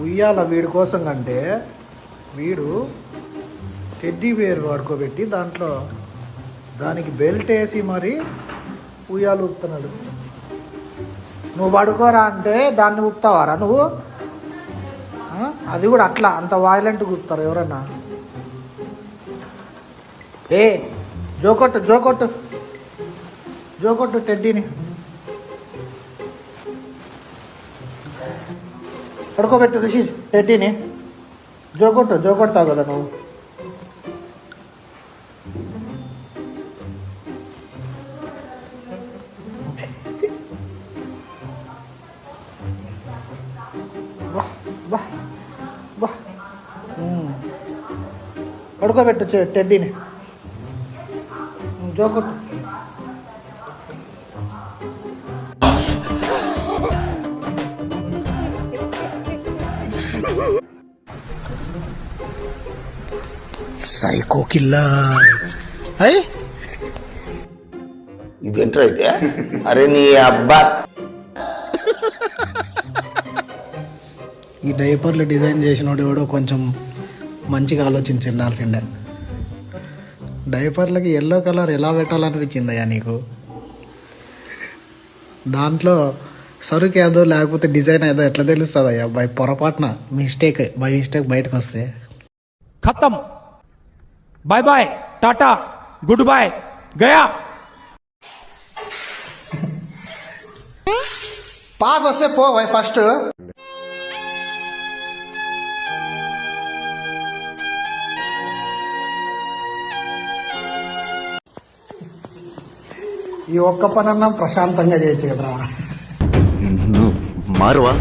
ఉయ్యాల వీడి కోసం కంటే వీడు టెడ్డీ బేర్ పడుకోబెట్టి దానికి బెల్ట్ వేసి మరి ఉయ్యాలు ఊపుతున్నాడు. నువ్వు పడుకోరా అంటే దాన్ని ఊపుతావారా నువ్వు? అది కూడా అట్లా అంత వాయిలెంట్గా ఊపుతారు ఎవరన్నా? ఏ జోకొట్టు టెడ్డీని పడుకోబెట్టు రిషి. టెడ్డీని జోకొడతావు కదా నువ్వు. పడుకోబెట్టు టెడ్డీని. జోకొట్టు. Psycho killer. ఇదేంట్రా అయితే? అరే నీ అబ్బా. ఈ డైపర్లు డిజైన్ చేసినోడు కూడా కొంచెం మంచిగా ఆలోచించి ఉండాల్సిండే. డైపర్లకి ఎల్లో కలర్ ఎలా పెట్టాలనిపించిందయ్యా నీకు? దాంట్లో సరుకు ఏదో లేకపోతే డిజైన్ ఏదో ఎట్లా తెలుస్తుందయ్యా? పొరపాటున మిస్టేక్ బయటకు వస్తే ఖతం. Bye bye, tata, good boy, గయా. పాస్ వస్తే పో ఫస్ట్. ఈ ఒక్క పనన్నా ప్రశాంతంగా చేయొచ్చు కదరా. నువ్వు మారవా?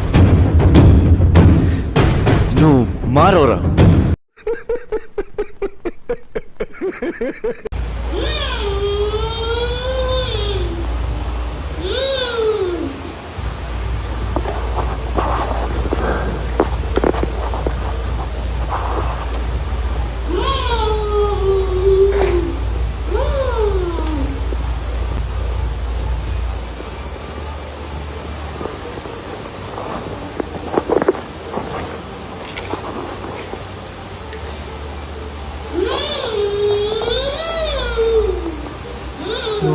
నువ్వు మారవరా?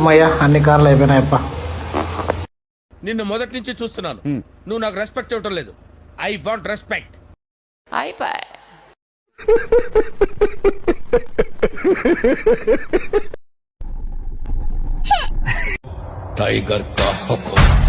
అమ్మయ్యా, అన్ని కార్లు అయిపోయినాయప్ప. నిన్ను మొదటి నుంచి చూస్తున్నాను. నువ్వు నాకు రెస్పెక్ట్ ఇవ్వటం లేదు. I want respect. टाइगर का हुक्म।